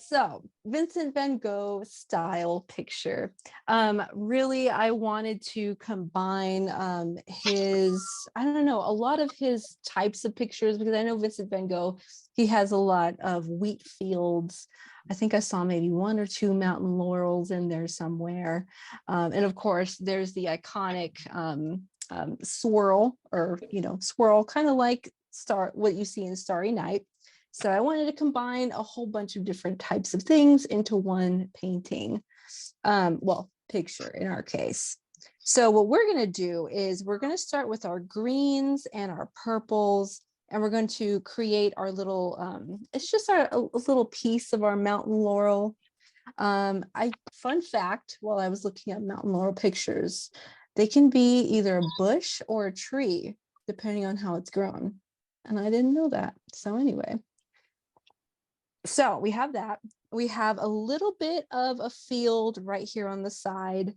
So Vincent van Gogh style picture. Really, I wanted to combine I don't know, a lot of his types of pictures, because I know Vincent van Gogh, he has a lot of wheat fields. I think I saw maybe one or two mountain laurels in there somewhere. And of course, there's the iconic swirl, or, swirl, kind of like what you see in Starry Night. So I wanted to combine a whole bunch of different types of things into one painting, picture in our case. So what we're going to do is we're going to start with our greens and our purples, and we're going to create our little, it's just a little piece of our mountain laurel. Fun fact, while I was looking at mountain laurel pictures, they can be either a bush or a tree, depending on how it's grown. And I didn't know that. So anyway. So we have that. We have a little bit of a field right here on the side.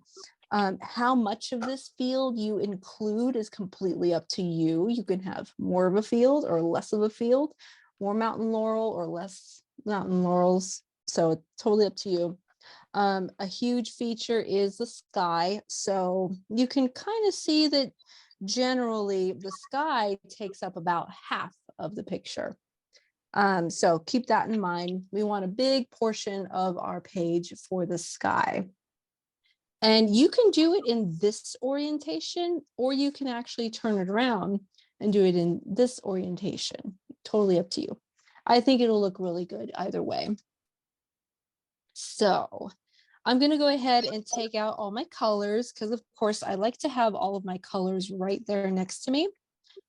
How much of this field you include is completely up to you. You can have more of a field or less of a field, more mountain laurel or less mountain laurels. So it's totally up to you. A huge feature is the sky. So you can kind of see that generally the sky takes up about half of the picture. So keep that in mind. We want a big portion of our page for the sky. And you can do it in this orientation, or you can actually turn it around and do it in this orientation. Totally up to you. I think it'll look really good either way. So I'm going to go ahead and take out all my colors, because of course I like to have all of my colors right there next to me.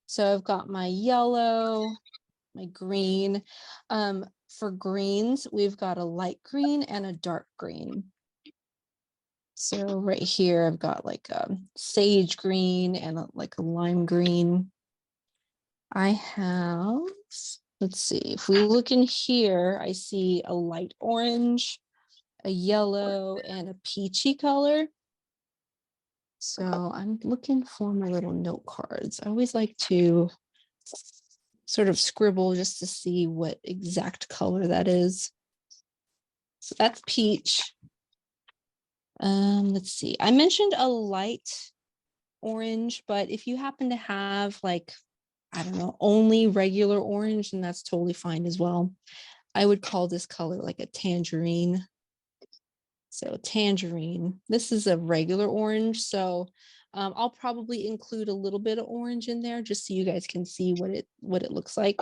So I've got my yellow, my green. For greens, we've got a light green and a dark green. So right here, I've got like a sage green and like a lime green. I have, let's see, if we look in here, I see a light orange, a yellow, and a peachy color. So I'm looking for my little note cards. I always like to sort of scribble just to see what exact color that is. So that's peach. Let's see. I mentioned a light orange, but if you happen to have like, I don't know, only regular orange, then that's totally fine as well. I would call this color like a tangerine. So tangerine. This is a regular orange. So I'll probably include a little bit of orange in there just so you guys can see what it looks like.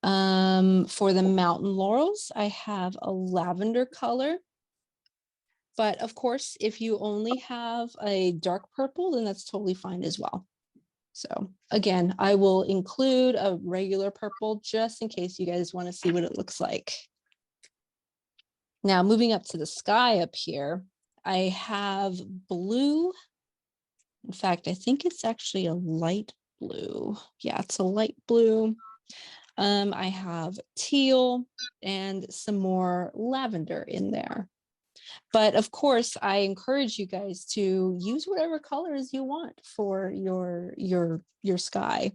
For the mountain laurels, I have a lavender color. But of course, if you only have a dark purple, then that's totally fine as well. So again, I will include a regular purple just in case you guys want to see what it looks like. Now, moving up to the sky up here, I have blue. In fact, I think it's actually a light blue. Yeah, it's a light blue. I have teal and some more lavender in there. But of course, I encourage you guys to use whatever colors you want for your sky.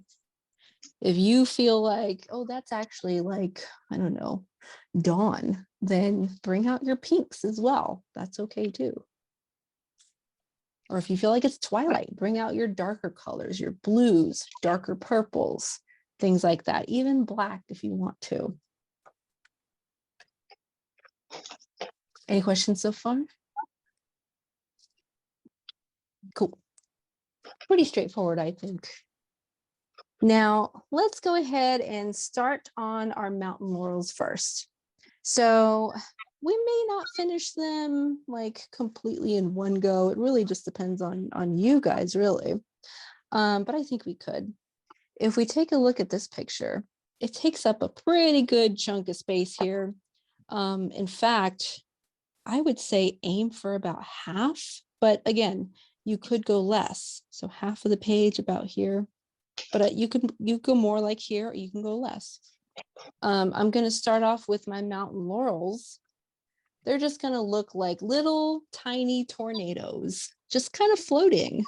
If you feel like, oh, that's actually like, I don't know, dawn, then bring out your pinks as well. That's okay too. Or if you feel like it's twilight, bring out your darker colors, your blues, darker purples, things like that, even black if you want to. Any questions so far? Cool. Pretty straightforward, I think. Now, let's go ahead and start on our mountain laurels first. So we may not finish them like completely in one go. It really just depends on you guys, really. But I think we could. If we take a look at this picture, it takes up a pretty good chunk of space here. In fact, I would say aim for about half, but again, you could go less. So half of the page about here, but you go more like here, or you can go less. I'm going to start off with my mountain laurels. They're just going to look like little tiny tornadoes, just kind of floating.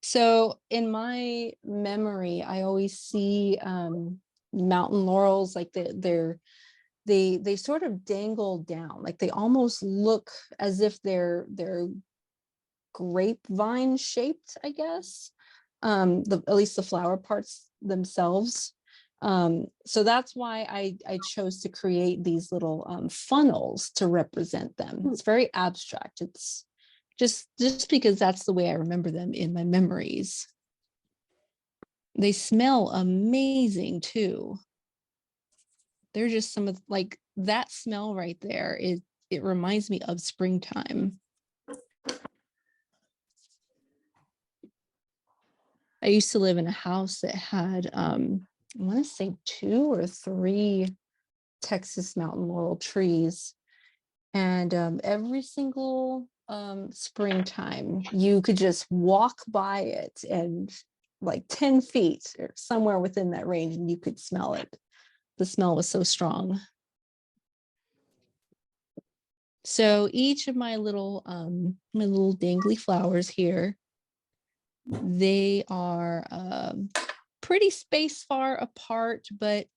So in my memory, I always see mountain laurels like they're they sort of dangle down, like they almost look as if they're grapevine shaped, I guess. At least the flower parts themselves. So that's why I chose to create these little funnels to represent them. It's very abstract. It's just because that's the way I remember them in my memories. They smell amazing too. They're just some of, like, that smell right there, it reminds me of springtime. I used to live in a house that had I want to say 2 or 3 Texas mountain laurel trees, and every single springtime you could just walk by it, and like 10 feet or somewhere within that range, and you could smell it. The smell was so strong. So each of my little dangly flowers here, they are pretty space far apart, but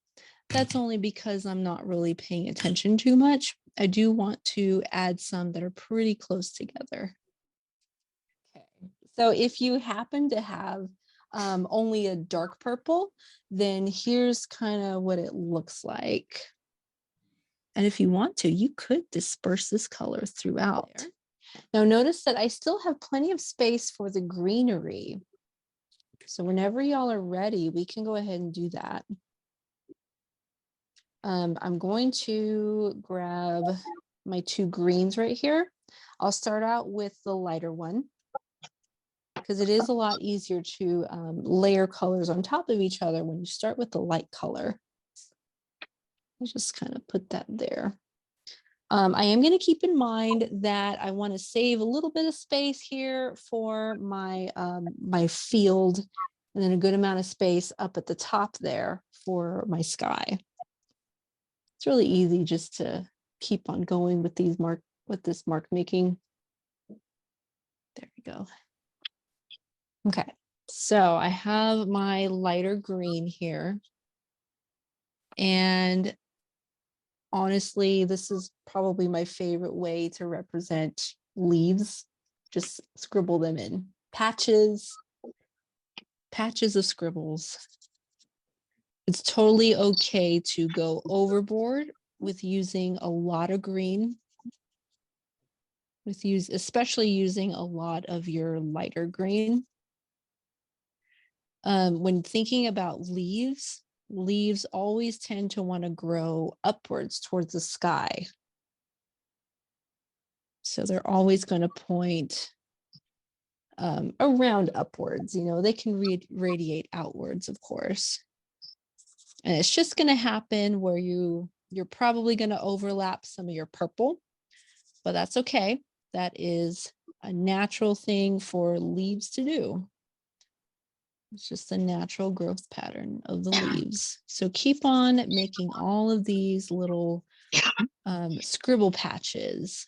that's only because I'm not really paying attention too much. I do want to add some that are pretty close together. Okay, so if you happen to have only a dark purple, then here's kind of what it looks like. And if you want to, you could disperse this color throughout. Now notice that I still have plenty of space for the greenery. So whenever y'all are ready, we can go ahead and do that. I'm going to grab my 2 greens right here. I'll start out with the lighter one, because it is a lot easier to layer colors on top of each other when you start with the light color. I'll just kind of put that there. I am going to keep in mind that I want to save a little bit of space here for my my field, and then a good amount of space up at the top there for my sky. It's really easy just to keep on going with these this mark making. There we go. Okay, so I have my lighter green here, and honestly, this is probably my favorite way to represent leaves. Just scribble them in patches of scribbles. It's totally okay to go overboard with using a lot of green, especially using a lot of your lighter green. When thinking about leaves always tend to want to grow upwards towards the sky. So they're always going to point around upwards. You know, they can radiate outwards, of course. And it's just going to happen where you're probably going to overlap some of your purple, but that's okay. That is a natural thing for leaves to do. It's just the natural growth pattern of the leaves. So keep on making all of these little scribble patches.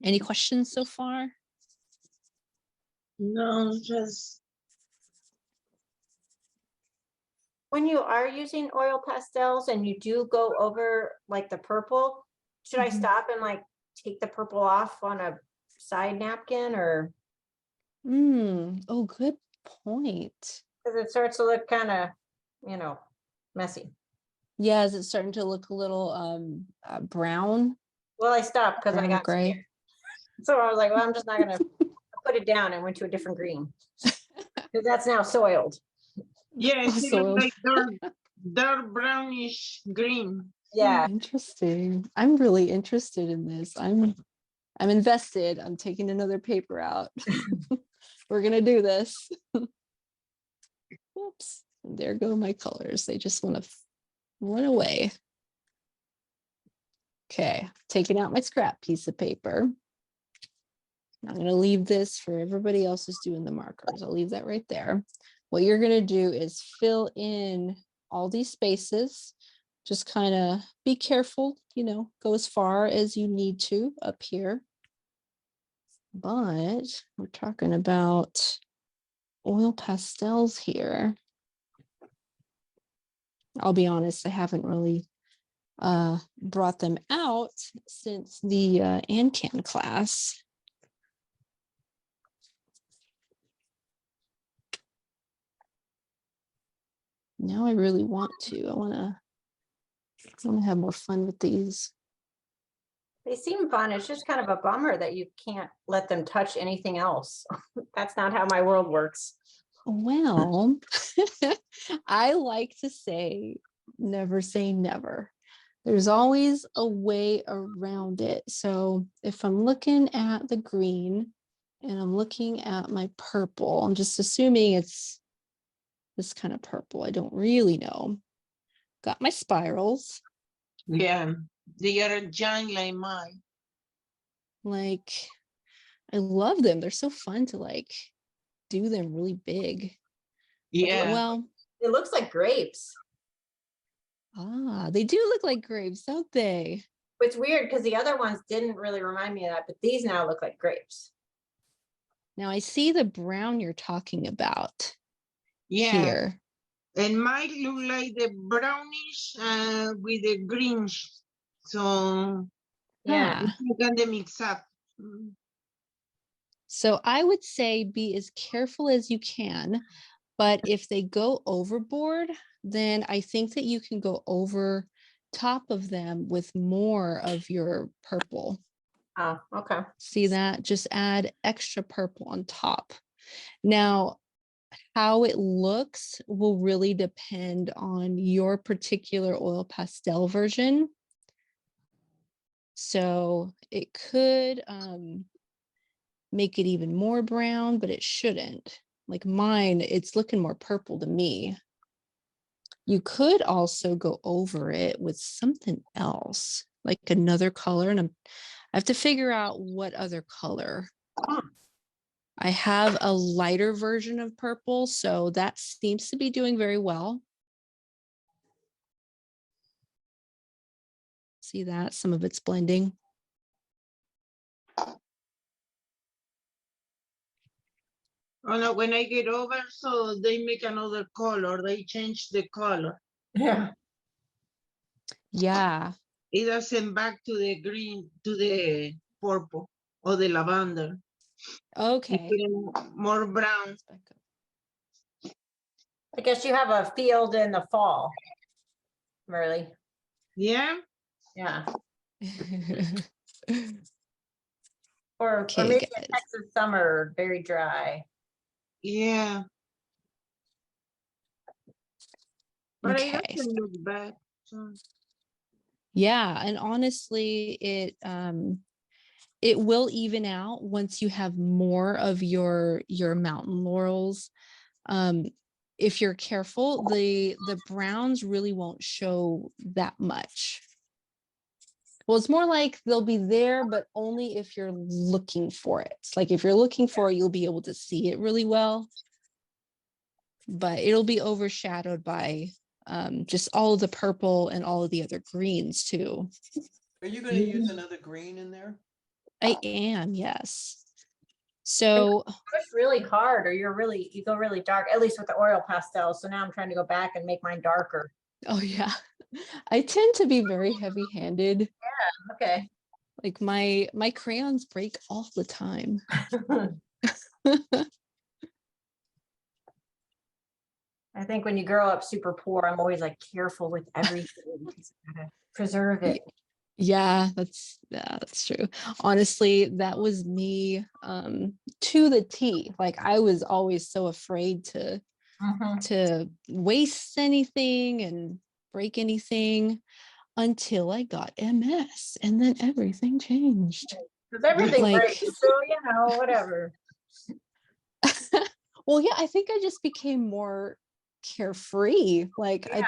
Any questions so far? No, just when you are using oil pastels and you do go over like the purple, should I stop and like take the purple off on a side napkin, or? Oh, good point. Because it starts to look kind of, messy. Yeah, is it starting to look a little brown? Well, I stopped because I got gray. scared. So I was like, well, I'm just not gonna put it down, and went to a different green because that's now soiled. yes, it Soiled. looks like dark brownish green. Yeah. Interesting. I'm really interested in this. I'm invested. I'm taking another paper out. We're gonna do this. Whoops. And there go my colors. They just want to run away. Okay, taking out my scrap piece of paper. I'm going to leave this for everybody else who's doing the markers. I'll leave that right there. What you're going to do is fill in all these spaces. Just kind of be careful, go as far as you need to up here. But we're talking about oil pastels here. I'll be honest, I haven't really brought them out since the ANCAN class. Now I really want to. I want to have more fun with these. They seem fun. It's just kind of a bummer that you can't let them touch anything else. That's not how my world works. Well, I like to say never say never. There's always a way around it. So if I'm looking at the green and I'm looking at my purple, I'm just assuming it's this kind of purple. I don't really know. Got my spirals. Yeah, they are giant like mine. Like, I love them. They're so fun to like do them really big. Yeah. Well, It looks like grapes. they do look like grapes, don't they? It's weird because the other ones didn't really remind me of that, but these now look like grapes. Now I see the brown you're talking about Yeah. here. And mine look like the brownish with the greenish. So Yeah. you can mix up. Mm. So I would say be as careful as you can, but if they go overboard, then I think that you can go over top of them with more of your purple. Oh, okay. See that? Just add extra purple on top. Now, how it looks will really depend on your particular oil pastel version. So it could make it even more brown, but it shouldn't. Like mine, it's looking more purple to me. You could also go over it with something else, like another color. And I have to figure out what other color. I have a lighter version of purple, so that seems to be doing very well. See that? Some of it's blending. Oh no, when I get over, so they make another color. They change the color. Yeah. Yeah. It doesn't back to the green, to the purple or the lavender. Okay. More brown. I guess you have a field in the fall. Really? Yeah. Yeah. Or Okay, maybe guys. a Texas summer, very dry. Yeah. But it Okay. doesn't look bad. So. Yeah, and honestly, it will even out once you have more of your mountain laurels. If you're careful, the browns really won't show that much. Well, it's more like they'll be there, but only if you're looking for it. Like if you're looking for it, you'll be able to see it really well. But it'll be overshadowed by just all of the purple and all of the other greens too. Are you going to use another green in there? I am, yes. So Push really hard, or you go really dark, at least with the oil pastels. So now I'm trying to go back and make mine darker. oh yeah, I tend to be very heavy-handed. Okay. Like my crayons break all the time. I think when you grow up super poor, I'm always like careful with everything because I gotta preserve it. Yeah, that's true. Honestly, that was me to the T. Like I was always so afraid to waste anything and break anything until I got MS, and then everything changed. Because everything Like- breaks, so whatever. Well, yeah, I think I just became more carefree. Like Yeah.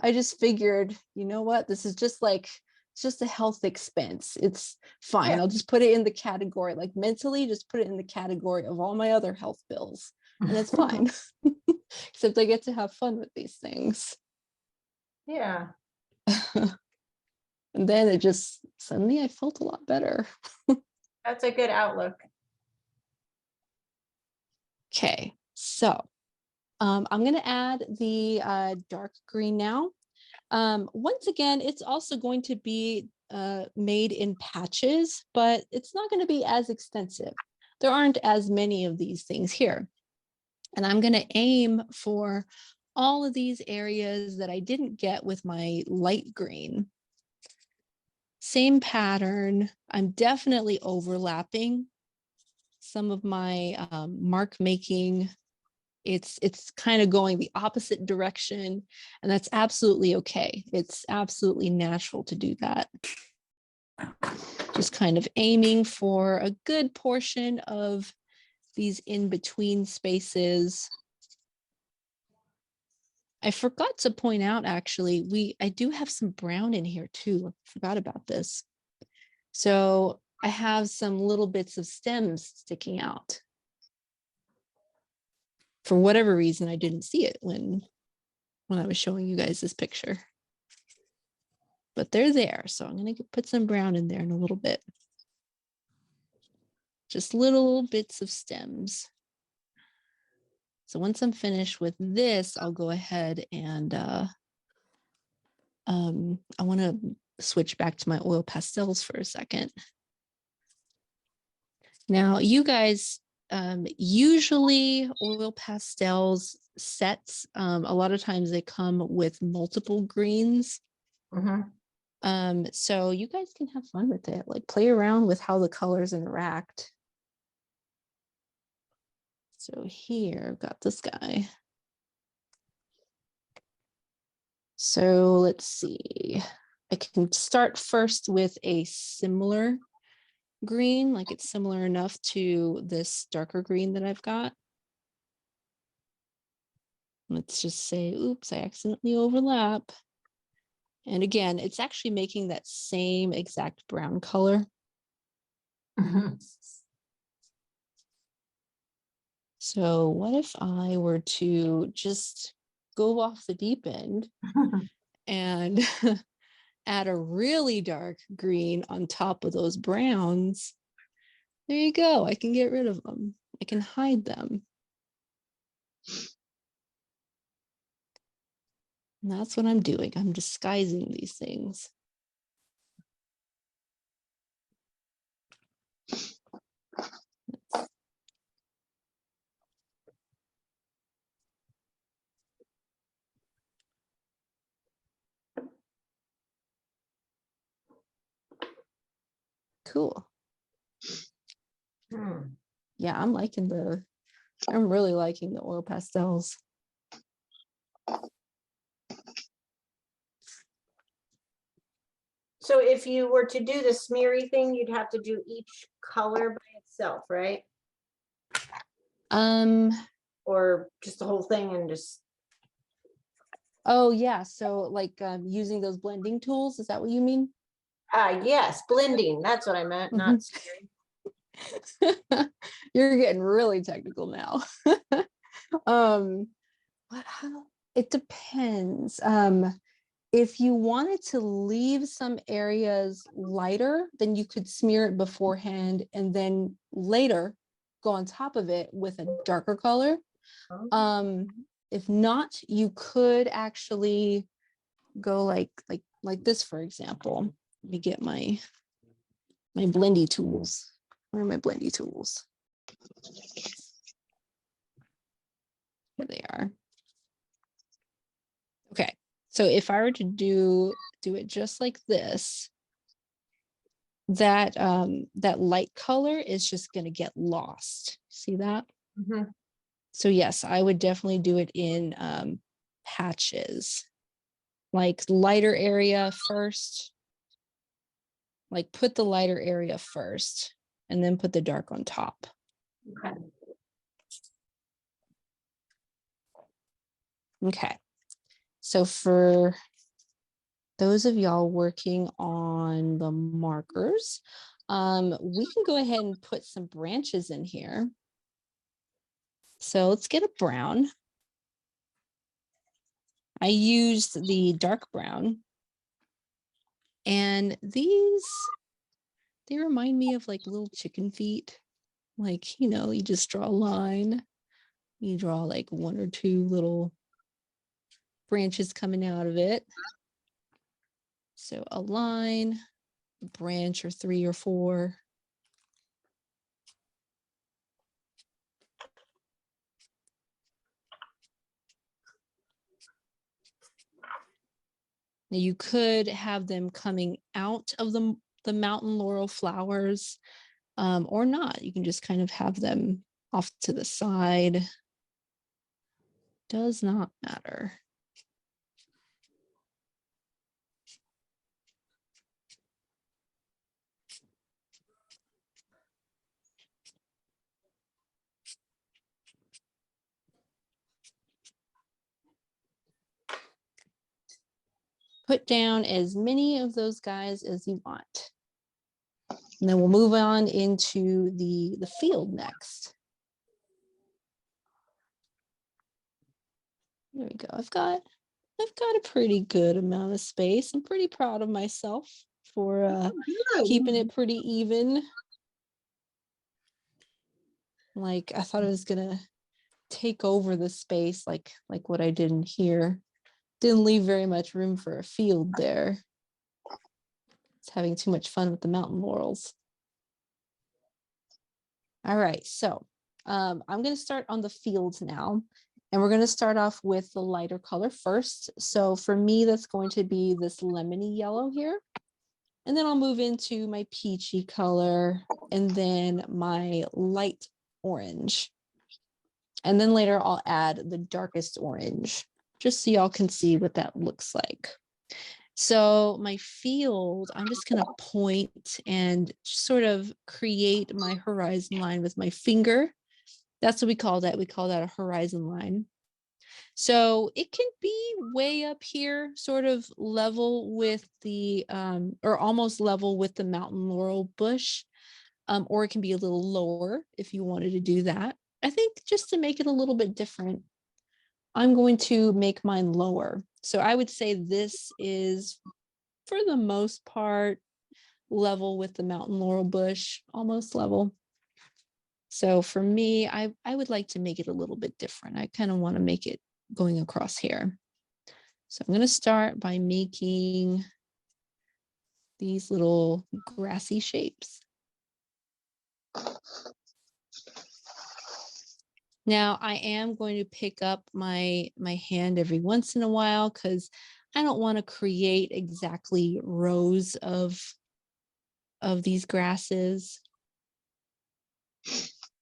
I just figured, you know what, this is just like it's just a health expense. It's fine. Yeah. I'll just put it in the category, like mentally just put it in the category of all my other health bills, and it's fine. Except I get to have fun with these things. Yeah. And then it just suddenly I felt a lot better. That's a good outlook. Okay, so I'm going to add the dark green now. Once again, it's also going to be made in patches, but it's not going to be as extensive. There aren't as many of these things here. And I'm going to aim for all of these areas that I didn't get with my light green. Same pattern. I'm definitely overlapping some of my mark making. It's kind of going the opposite direction, and that's absolutely okay. It's absolutely natural to do that. Just kind of aiming for a good portion of these in-between spaces. I forgot to point out, actually, I do have some brown in here too. I forgot about this. So I have some little bits of stems sticking out. For whatever reason, I didn't see it when I was showing you guys this picture. But they're there, so I'm going to put some brown in there in a little bit. Just little bits of stems. So once I'm finished with this, I'll go ahead and I want to switch back to my oil pastels for a second. Now, you guys, usually oil pastels sets, a lot of times they come with multiple greens. So you guys can have fun with it, like play around with how the colors interact. So here I've got this guy. So let's see. I can start first with a similar green, like it's similar enough to this darker green that I've got. Let's just say, oops, I accidentally overlap. And again, it's actually making that same exact brown color. So what if I were to just go off the deep end and add a really dark green on top of those browns? There you go. I can get rid of them. I can hide them. And that's what I'm doing. I'm disguising these things. Cool. Yeah, I'm really liking the oil pastels. So if you were to do the smeary thing, you'd have to do each color by itself, right? Or just the whole thing and just. Oh yeah, so like using those blending tools, is that what you mean? Yes, blending. That's what I meant, not smeary. You're getting really technical now. It depends. If you wanted to leave some areas lighter, then you could smear it beforehand and then later go on top of it with a darker color. If not, you could actually go like this, for example. Let me get my blendy tools. Where are my blendy tools? Here they are. Okay, so if I were to do it just like this, that that light color is just going to get lost. See that? So yes, I would definitely do it in patches, like lighter area first. Like put the lighter area first and then put the dark on top. Okay. So for those of y'all working on the markers, we can go ahead and put some branches in here. So let's get a brown. I used the dark brown. And these, they remind me of like little chicken feet. Like, you know, you just draw a line, You draw like one or two little branches coming out of it. So a line, a branch, or 3 or 4. Now you could have them coming out of the mountain laurel flowers, or not. You can just kind of have them off to the side. Does not matter. Put down as many of those guys as you want. And then we'll move on into the field next. There we go. I've got a pretty good amount of space. I'm pretty proud of myself for keeping it pretty even. Like I thought I was gonna take over the space like what I did in here. Didn't leave very much room for a field there. It's having too much fun with the mountain laurels. All right, so I'm going to start on the fields now, and we're going to start off with the lighter color first. So for me, that's going to be this lemony yellow here. And then I'll move into my peachy color and then my light orange. And then later I'll add the darkest orange, just so y'all can see what that looks like. So my field, I'm just going to point and sort of create my horizon line with my finger. That's what we call that. We call that a horizon line. So it can be way up here, sort of level with the, or almost level with the mountain laurel bush, or it can be a little lower if you wanted to do that. I think just to make it a little bit different, I'm going to make mine lower. So I would say this is, for the most part, level with the mountain laurel bush, almost level. So for me, I would like to make it a little bit different. I kind of want to make it going across here. So I'm going to start by making these little grassy shapes. Now I am going to pick up my hand every once in a while because I don't want to create exactly rows of these grasses.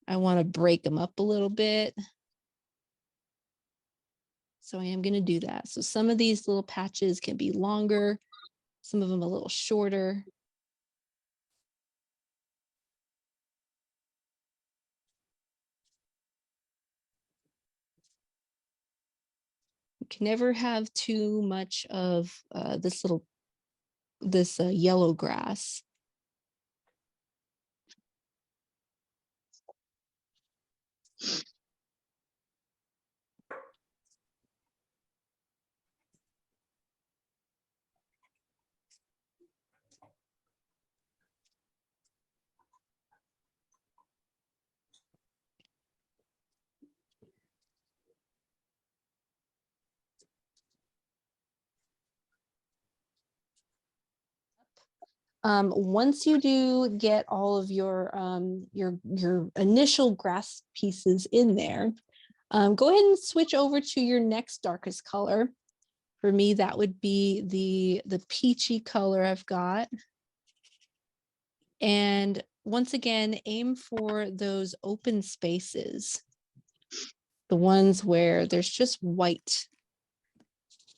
I want to break them up a little bit. So I am going to do that. So some of these little patches can be longer, some of them a little shorter. You can never have too much of this yellow grass. Once you do get all of your initial grass pieces in there, go ahead and switch over to your next darkest color. For me, that would be the peachy color I've got. And once again, aim for those open spaces, the ones where there's just white.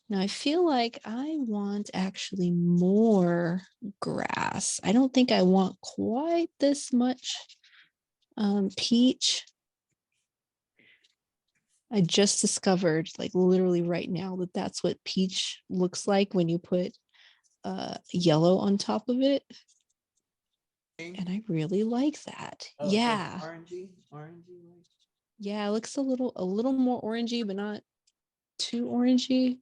Now I feel like I want actually more grass. I don't think I want quite this much peach. I just discovered, like literally right now, that that's what peach looks like when you put yellow on top of it. And I really like that. Oh, Yeah. Orangey. Yeah, it looks a little more orangey, but not too orangey.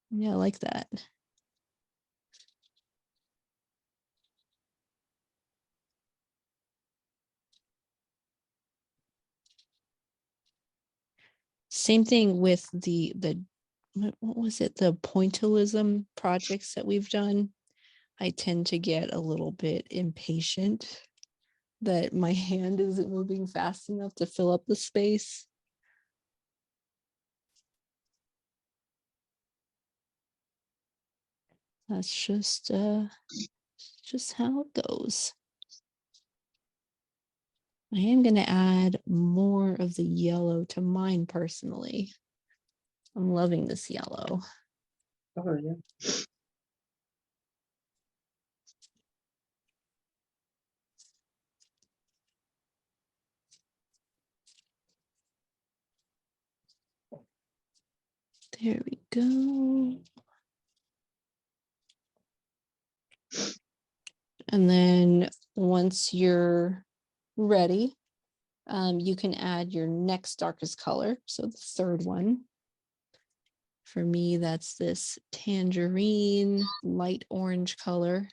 Yeah, I like that. Same thing with the what was it? The pointillism projects that we've done. I tend to get a little bit impatient that my hand isn't moving fast enough to fill up the space. That's just how it goes. I am going to add more of the yellow to mine personally. I'm loving this yellow. Oh, yeah. There we go. And then once you're ready, you can add your next darkest color. So the third one. For me, that's this tangerine light orange color.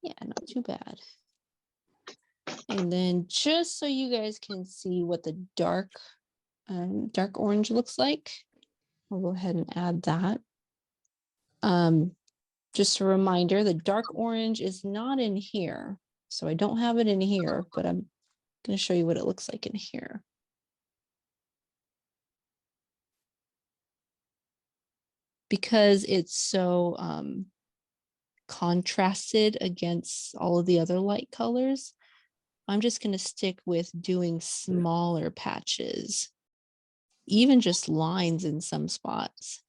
Yeah, not too bad. And then just so you guys can see what the dark orange looks like, I'll go ahead and add that. Just a reminder, the dark orange is not in here. So I don't have it in here, but I'm going to show you what it looks like in here. Because it's so contrasted against all of the other light colors, I'm just going to stick with doing smaller patches, even just lines in some spots.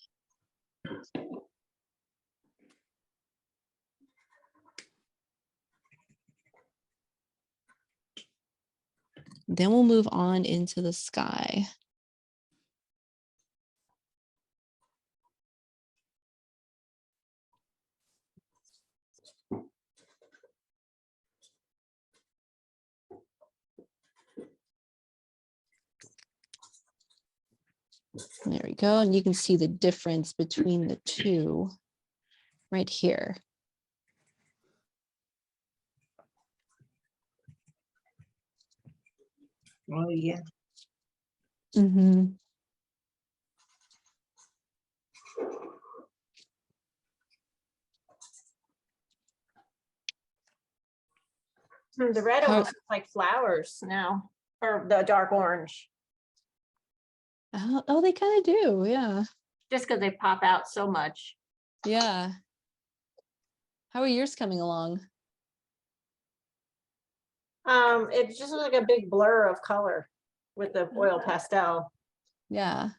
Then we'll move on into the sky. There we go. And you can see the difference between the two right here. Oh, yeah. Mm-hmm. The red almost looks like flowers now, or the dark orange, Oh, they kind of do. Yeah. just because they pop out so much. Yeah. How are yours coming along? It's just like a big blur of color with the oil pastel. Yeah.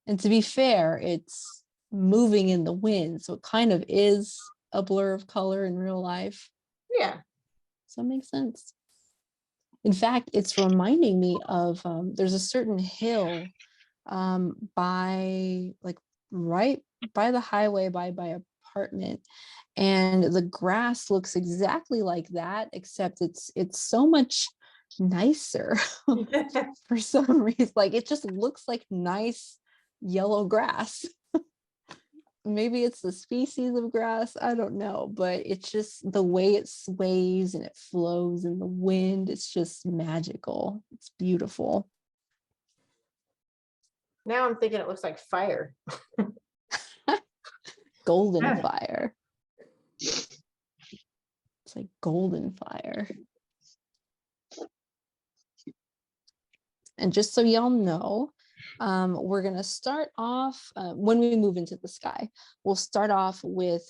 And to be fair, it's moving in the wind. So it kind of is a blur of color in real life. Yeah. So it makes sense. In fact, it's reminding me of there's a certain hill by like right by the highway by apartment, and the grass looks exactly like that, except it's so much nicer for some reason. Like it just looks like nice yellow grass. Maybe it's the species of grass, I don't know, but it's just the way it sways and it flows in the wind. It's just magical. It's beautiful. Now I'm thinking it looks like fire. Golden fire. It's like golden fire. And just so y'all know, we're going to start off when we move into the sky. We'll start off with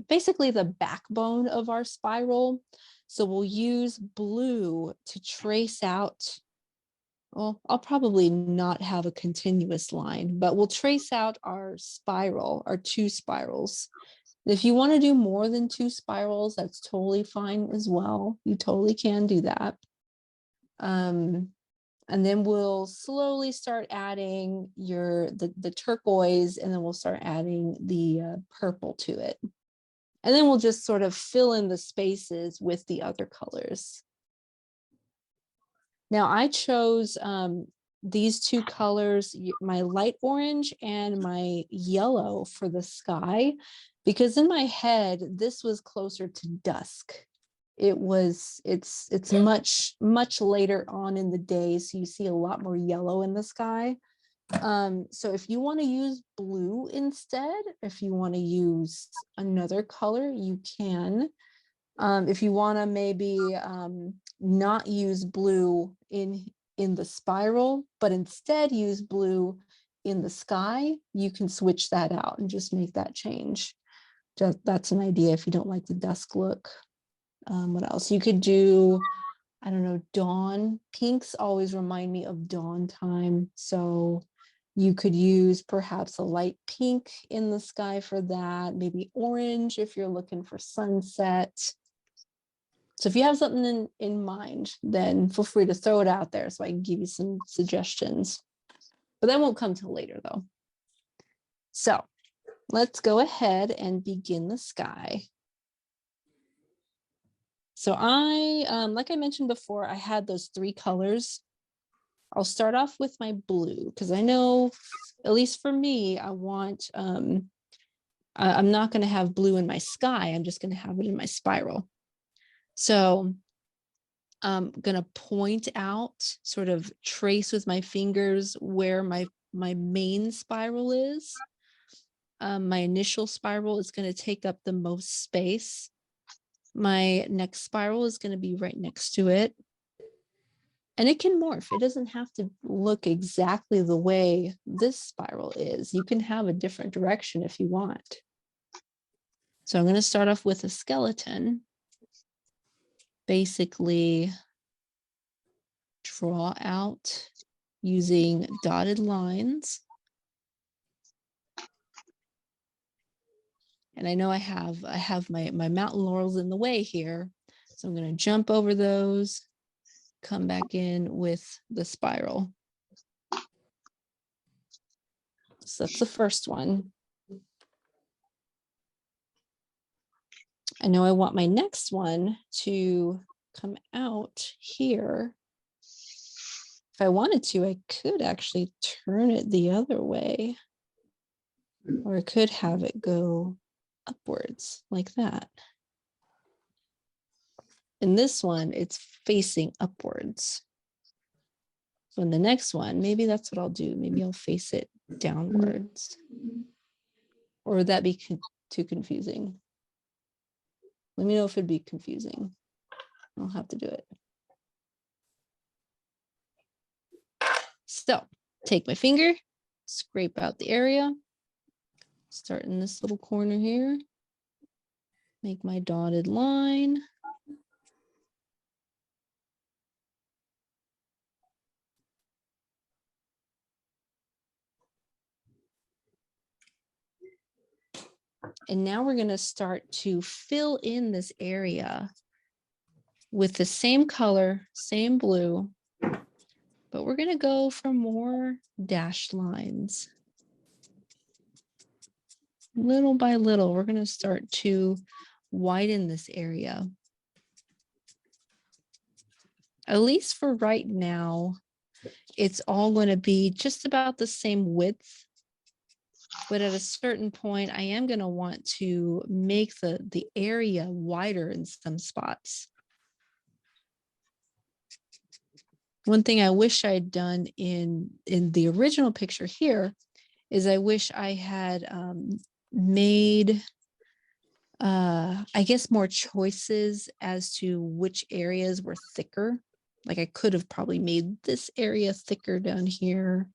basically the backbone of our spiral. So we'll use blue to trace out. Well, I'll probably not have a continuous line, but we'll trace out our spiral, our 2 spirals. If you want to do more than 2 spirals, that's totally fine as well. You totally can do that. And then we'll slowly start adding the turquoise, and then we'll start adding the purple to it. And then we'll just sort of fill in the spaces with the other colors. Now I chose these two colors, my light orange and my yellow for the sky, because in my head, this was closer to dusk. It's much later on in the day, so you see a lot more yellow in the sky. So if you want to use blue instead, if you want to use another color, you can. If you want to maybe not use blue in the spiral, but instead use blue in the sky, you can switch that out and just make that change. That's an idea if you don't like the dusk look. What else? You could do, I don't know, dawn. Pinks always remind me of dawn time. So you could use perhaps a light pink in the sky for that, maybe orange if you're looking for sunset. So if you have something in mind, then feel free to throw it out there so I can give you some suggestions. But that won't come till later though. So let's go ahead and begin the sky. So like I mentioned before, I had those three colors. I'll start off with my blue because I know, at least for me, I'm not going to have blue in my sky. I'm just going to have it in my spiral. So I'm going to point out, sort of trace with my fingers where my main spiral is. My initial spiral is going to take up the most space. My next spiral is going to be right next to it. And it can morph. It doesn't have to look exactly the way this spiral is. You can have a different direction if you want. So I'm going to start off with a skeleton. Basically, draw out using dotted lines. And I know I have my mountain laurels in the way here. So I'm going to jump over those, come back in with the spiral. So that's the first one. I know I want my next one to come out here. If I wanted to, I could actually turn it the other way, or I could have it go upwards like that. In this one, it's facing upwards. So in the next one, maybe that's what I'll do. Maybe I'll face it downwards. Or would that be too confusing? Let me know if it'd be confusing. I'll have to do it. So take my finger, scrape out the area, start in this little corner here, make my dotted line. And now we're going to start to fill in this area with the same color, same blue, but we're going to go for more dashed lines. Little by little, we're going to start to widen this area. At least for right now, it's all going to be just about the same width. But at a certain point, I am going to want to make the area wider in some spots. One thing I wish I'd done in the original picture here is I wish I had made, I guess, more choices as to which areas were thicker. Like I could have probably made this area thicker down here,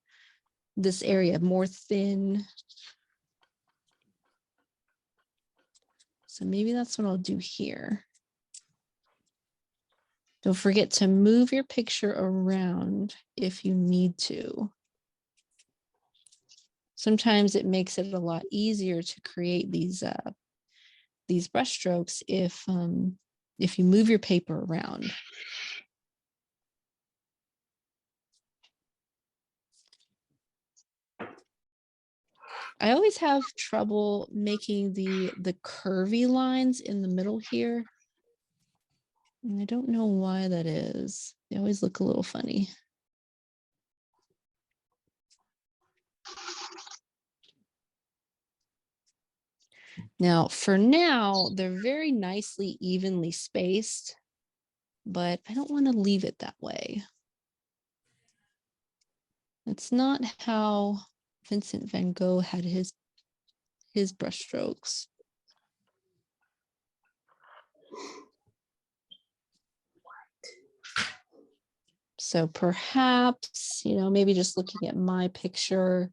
this area more thin. So maybe that's what I'll do here. Don't forget to move your picture around if you need to. Sometimes it makes it a lot easier to create these brush strokes if you move your paper around. I always have trouble making the curvy lines in the middle here. And I don't know why that is. They always look a little funny. Now, for now, they're very nicely evenly spaced, but I don't want to leave it that way. It's not how Vincent van Gogh had his brush strokes. So perhaps, you know, maybe just looking at my picture,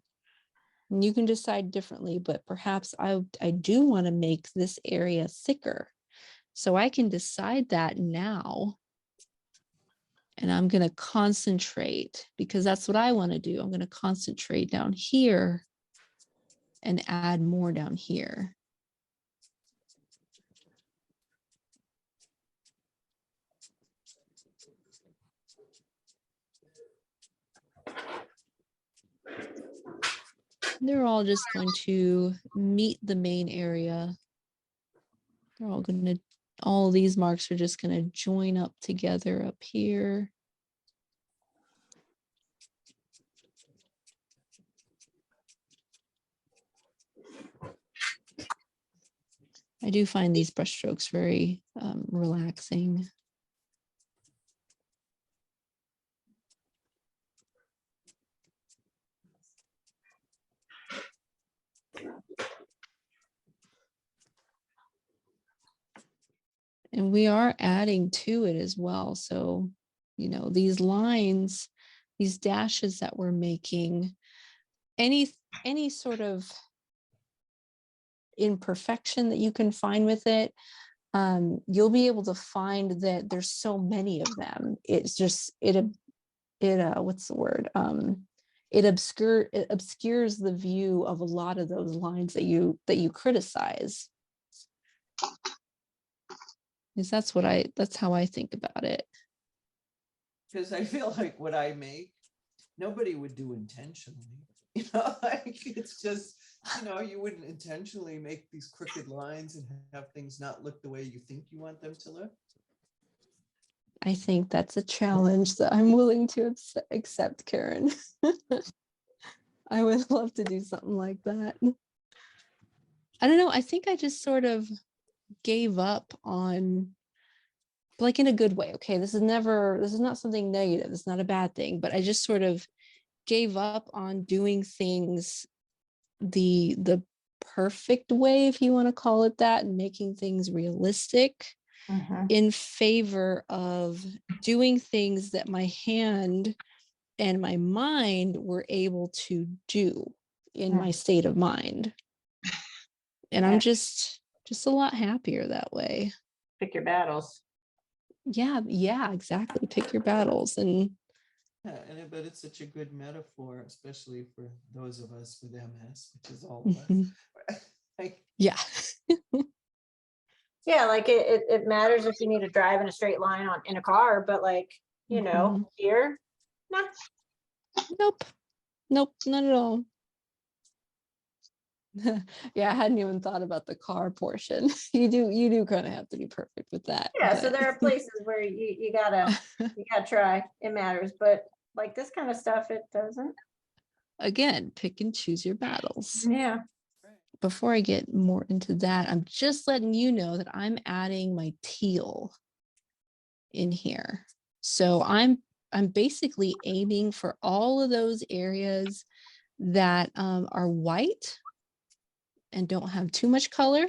and you can decide differently, but perhaps I do want to make this area thicker. So I can decide that now. And I'm going to concentrate, because that's what I want to do. I'm going to concentrate down here and add more down here. They're all just going to meet the main area. They're all going to, all these marks are just going to join up together up here. I do find these brush strokes very relaxing. And we are adding to it as well. So, you know, these lines, these dashes that we're making, any sort of imperfection that you can find with it, you'll be able to find that there's so many of them. It's just, what's the word? It obscures the view of a lot of those lines that you criticize. Because that's how I think about it. Because I feel like what I make, nobody would do intentionally. You know, like it's just, you know, you wouldn't intentionally make these crooked lines and have things not look the way you think you want them to look. I think that's a challenge that I'm willing to accept, Karen. I would love to do something like that. I don't know. I think I just sort of gave up on, like, in a good way. Okay, this is not something negative. It's not a bad thing, but I just sort of gave up on doing things the perfect way, if you want to call it that, and making things realistic in favor of doing things that my hand and my mind were able to do in my state of mind. And I'm just a lot happier that way. Pick your battles. Yeah, exactly. Pick your battles. And yeah, but it's such a good metaphor, especially for those of us with MS, which is all of us. Like, yeah. Yeah, like it matters if you need to drive in a straight line in a car, but like, you know, here, nah. Nope, not at all. Yeah, I hadn't even thought about the car portion. You do kind of have to be perfect with that. Yeah, but... so there are places where you gotta try. It matters, but like this kind of stuff, it doesn't. Again, pick and choose your battles. Yeah. Before I get more into that, I'm just letting you know that I'm adding my teal in here. So I'm basically aiming for all of those areas that are white and don't have too much color.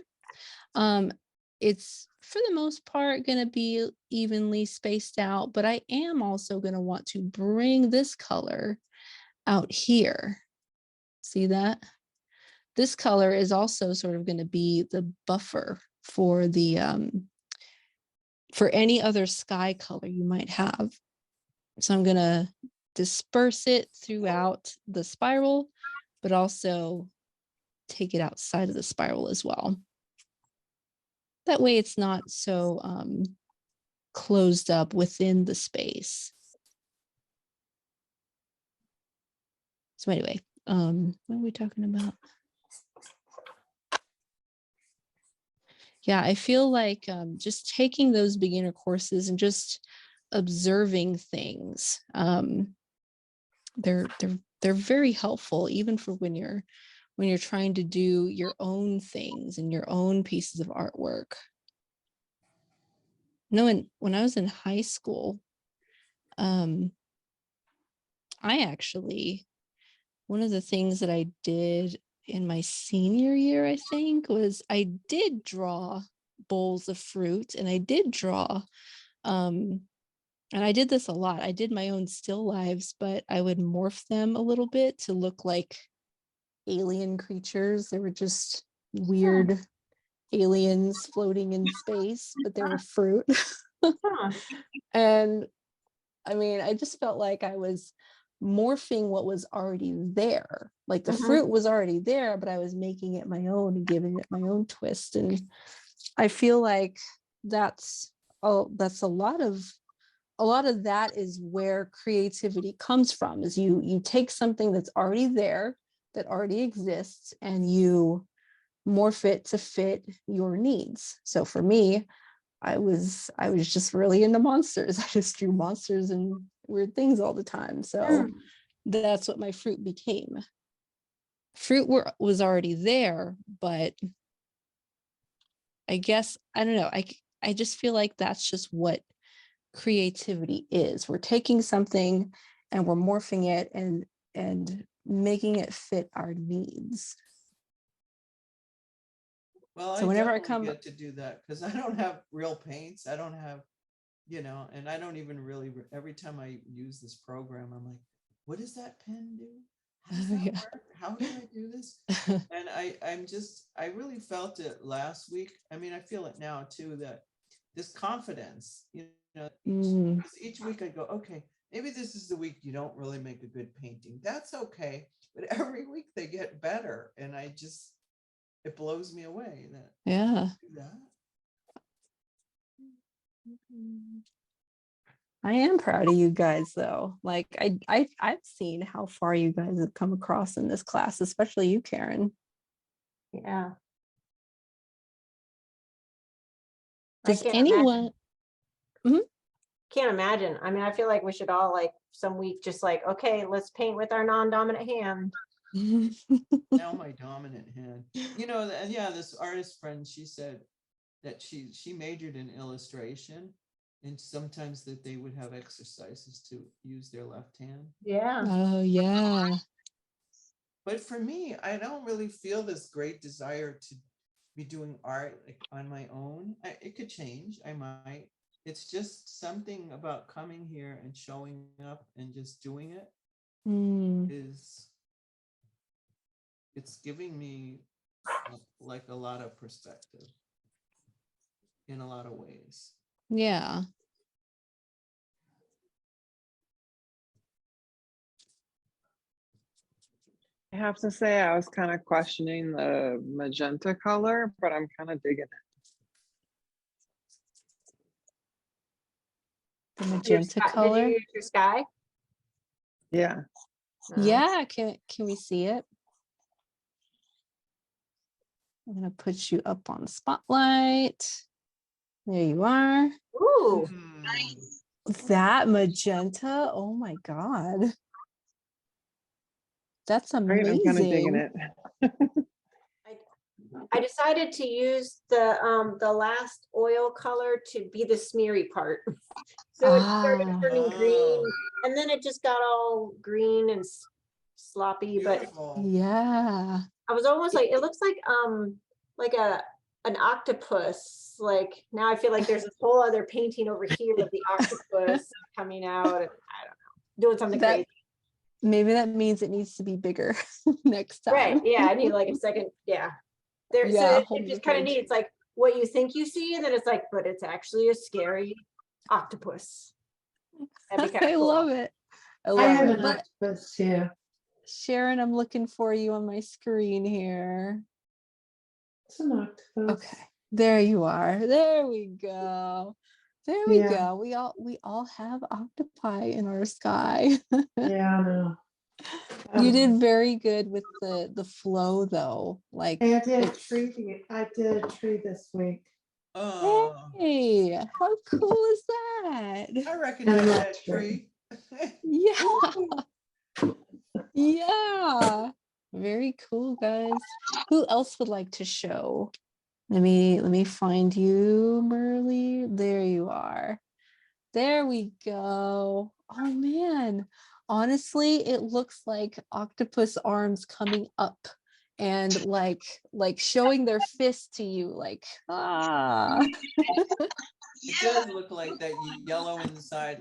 It's for the most part going to be evenly spaced out, but I am also going to want to bring this color out here. See that? This color is also sort of going to be the buffer for the for any other sky color you might have. So I'm going to disperse it throughout the spiral, but also take it outside of the spiral as well. That way it's not so closed up within the space. So anyway, what are we talking about? yeah, I feel like just taking those beginner courses and just observing things, they're very helpful, even for when you're trying to do your own things and your own pieces of artwork. No, when I was in high school, I actually, one of the things that I did in my senior year, I think, was I did draw bowls of fruit, and I did draw, and I did this a lot. I did my own still lives, but I would morph them a little bit to look like alien creatures. They were just weird aliens floating in space, but they were fruit. Huh. And I mean, I just felt like I was morphing what was already there. Like the Mhm. fruit was already there, but I was making it my own and giving it my own twist. And I feel like that's a lot of that is where creativity comes from, is you take something that's already there, that already exists, and you morph it to fit your needs. So for me, I was just really into monsters. I just drew monsters and weird things all the time. So that's what my fruit became. Was already there, but I guess, I don't know, I just feel like that's just what creativity is. We're taking something and we're morphing it and making it fit our needs. Well, So I whenever I definitely come, get to do that because I don't have real paints. I don't have, and I don't even really, every time I use this program, I'm like, what does that pen do? How does that yeah. work? How do I do this? And I really felt it last week. I mean, I feel it now too, that this confidence, Mm, because each week I go, okay, maybe this is the week you don't really make a good painting. That's okay. But every week they get better. And it blows me away that yeah. do that. I am proud of you guys though. Like I've seen how far you guys have come across in this class, especially you, Karen. Yeah. I Does can't anyone can't imagine. I mean, I feel like we should all like some week just like, okay, let's paint with our non-dominant hand. Now my dominant hand. Yeah, this artist friend, she said that she majored in illustration, and sometimes that they would have exercises to use their left hand. Yeah. Oh yeah. But for me, I don't really feel this great desire to be doing art like on my own. It could change. I might. It's just something about coming here and showing up and just doing it Mm, is it's giving me like a lot of perspective in a lot of ways. yeah. I have to say, I was kind of questioning the magenta color, but I'm kind of digging it. The Your magenta sky- Did color. you use your sky? Yeah. No. Yeah, can we see it? I'm gonna put you up on spotlight. There you are. Ooh. That magenta. Oh my God. That's Right, I'm kind of digging amazing. it. I decided to use the last oil color to be the smeary part. So it started Ah, turning green, Oh, and then it just got all green and sloppy, but beautiful. yeah. I was almost like, it looks like an octopus. Like now I feel like there's this whole other painting over here of the octopus coming out, and I don't know, doing something That crazy. maybe that means it needs to be bigger next time. Right. Yeah, I need like a second. Yeah. There, so Yeah, it holding the just kind of page. needs like what you think you see, and then it's like, but it's actually a scary octopus. That'd be kind I of cool. love it. I I love have it. an octopus here. Sharon, I'm looking for you on my screen here. It's an octopus. Okay, there you are. There we go. There we Yeah. go. We all have octopi in our sky. Yeah, I know. You did very good with the flow though. Like I did a it's tree. I did a tree this week. Oh, Hey, how cool is that? I recognize And that that's great. tree. Yeah, yeah. Very cool, guys. Who else would like to show? Let me find you, Merly. There you are. There we go. Oh man. Honestly, it looks like octopus arms coming up and like showing their fist to you, like ah. It does look like that yellow inside.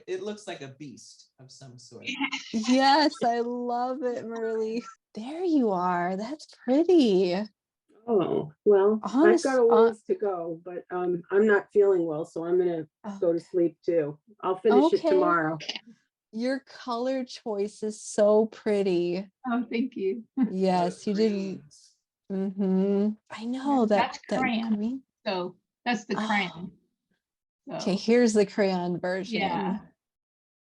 It looks like a beast of some sort. Yes, I love it, Merly. There you are. That's pretty. Oh, well, I've got Honest, a ways to go, but I'm not feeling well, so I'm gonna go to sleep too. I'll finish it okay. tomorrow. Your color choice is so pretty. Oh, thank you. Yes, you didn't. Greens. I know that That's crayon. green. So that's the Ah, crayon. okay, So here's the crayon version. yeah.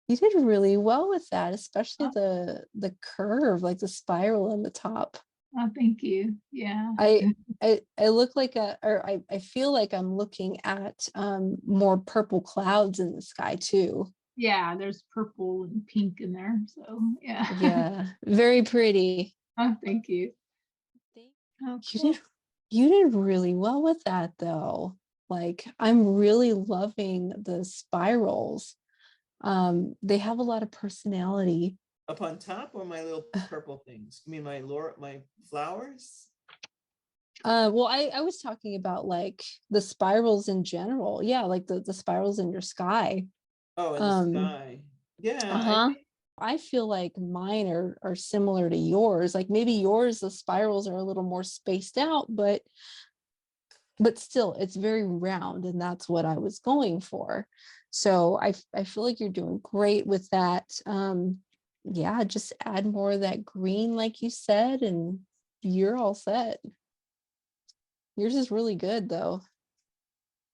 You did really well with that, especially Oh. the curve, like the spiral on the top. Oh, thank you. Yeah. I look like I feel like I'm looking at more purple clouds in the sky too. Yeah, there's purple and pink in there. So yeah. Yeah, very pretty. Oh, thank you. Oh, You cool. did you did really well with that though. Like I'm really loving the spirals. They have a lot of personality. Up on top or my little purple things? You mean my flowers? Well, I was talking about like the spirals in general. Yeah, like the spirals in your sky. Oh, in the Um, sky. Yeah, uh-huh. I feel like mine are similar to yours. Like maybe yours, the spirals are a little more spaced out, but still it's very round, and that's what I was going for. So I feel like you're doing great with that. Yeah, just add more of that green, like you said, and you're all set. Yours is really good though.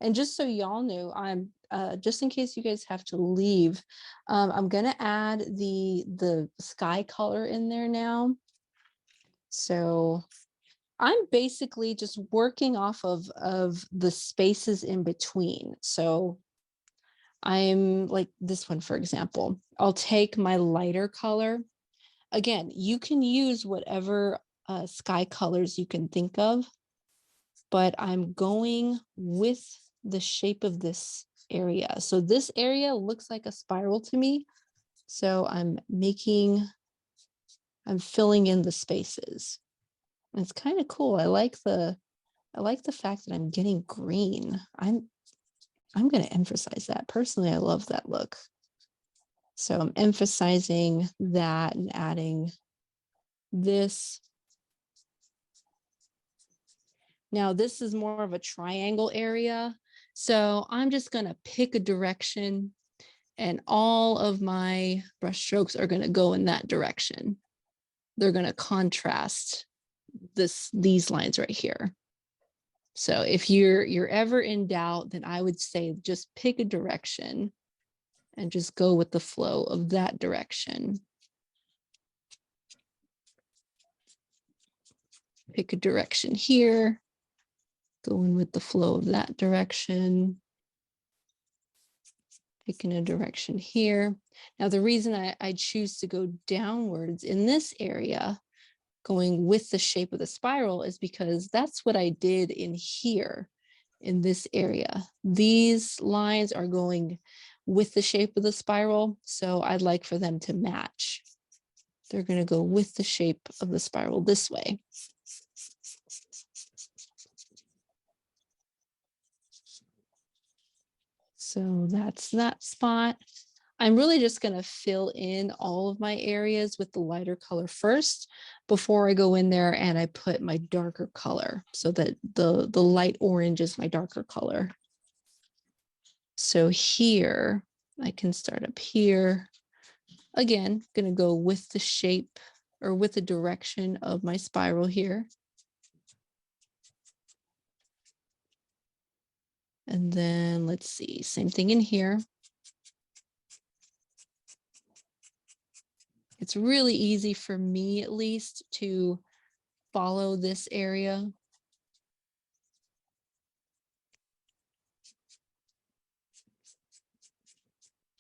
And just so y'all knew, I'm just in case you guys have to leave, I'm gonna add the sky color in there now. So I'm basically just working off of the spaces in between. So I'm like this one, for example. I'll take my lighter color. Again, you can use whatever sky colors you can think of, but I'm going with the shape of this area. So this area looks like a spiral to me. So I'm filling in the spaces. And it's kind of cool. I like the fact that I'm getting green. I'm going to emphasize that. Personally, I love that look. So I'm emphasizing that and adding this. Now this is more of a triangle area. So I'm just going to pick a direction, and all of my brush strokes are going to go in that direction. They're going to contrast these lines right here. So if you're ever in doubt, then I would say just pick a direction and just go with the flow of that direction. Pick a direction here, going with the flow of that direction. Picking a direction here. Now, the reason I choose to go downwards in this area, going with the shape of the spiral, is because that's what I did in here, in this area. These lines are going with the shape of the spiral, so I'd like for them to match. They're going to go with the shape of the spiral this way. So that's that spot. I'm really just going to fill in all of my areas with the lighter color first before I go in there and I put my darker color, so that the light orange is my darker color. So here, I can start up here. Again, going to go with the shape or with the direction of my spiral here. And then let's see, same thing in here. It's really easy for me, at least, to follow this area.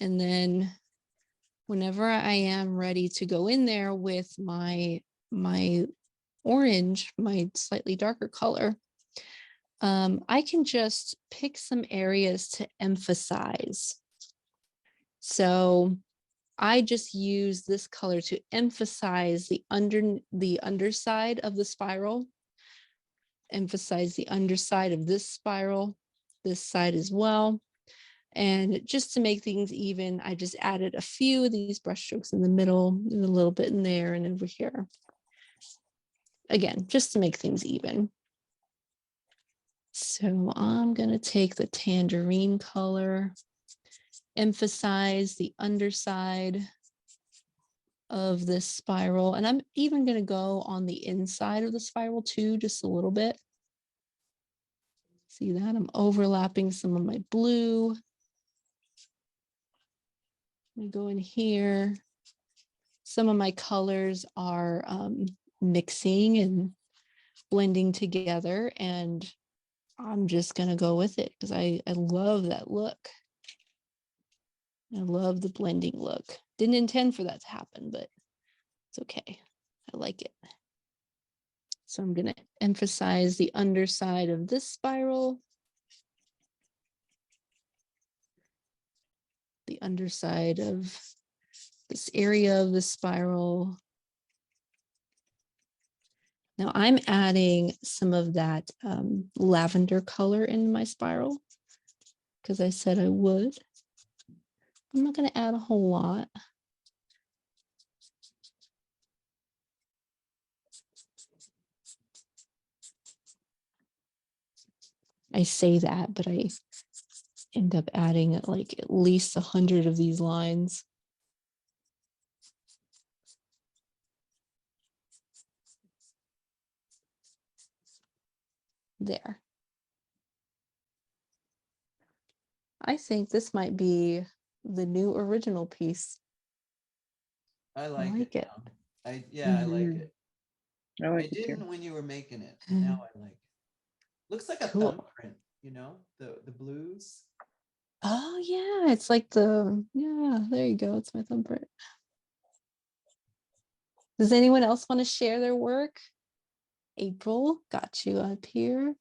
And then whenever I am ready to go in there with my orange, my slightly darker color, I can just pick some areas to emphasize. So I just use this color to emphasize the underside of the spiral, emphasize the underside of this spiral, this side as well. And just to make things even, I just added a few of these brush strokes in the middle and a little bit in there and over here. Again, just to make things even. So I'm going to take the tangerine color, emphasize the underside of this spiral. And I'm even going to go on the inside of the spiral too, just a little bit. See that? I'm overlapping some of my blue. I go in here. Some of my colors are mixing and blending together, and I'm just going to go with it because I love that look. I love the blending look. Didn't intend for that to happen, but it's okay. I like it. So I'm going to emphasize the underside of this spiral, the underside of this area of the spiral. Now I'm adding some of that lavender color in my spiral because I said I would. I'm not going to add a whole lot. I say that, but I end up adding like at least 100 of these lines. There. I think this might be the new original piece. I like like it. it. Now. I like Mhm. it. I I like it didn't too. when you were making it. But now I like it. Looks like a Cool. thumbprint, you know, the blues. Oh yeah, it's like yeah, there you go. It's my thumbprint. Does anyone else want to share their work? April, got you up here.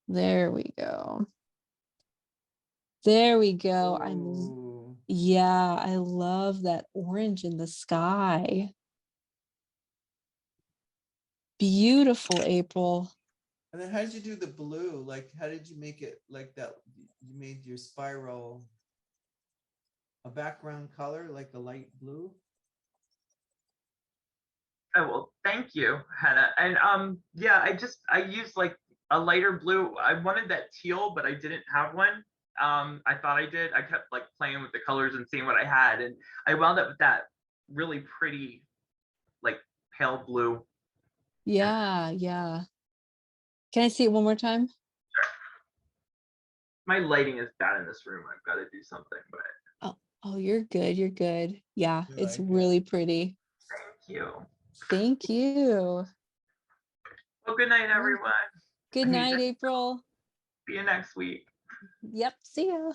There we go. There we go. Ooh. Yeah, I love that orange in the sky. Beautiful, April. And then how did you do the blue? Like, how did you make it like that? You made your spiral a background color, like a light blue? Oh, well, thank you, Hannah. And yeah, I used like a lighter blue. I wanted that teal, but I didn't have one. I thought I did. I kept like playing with the colors and seeing what I had, and I wound up with that really pretty, like pale blue. Yeah, yeah. Can I see it one more time? My lighting is bad in this room. I've got to do something, but Oh, you're good. You're good. Yeah, You it's like it? really pretty. thank you. Thank you. Well, good night, Right. everyone. Good night, April. See you next week. Yep, see ya.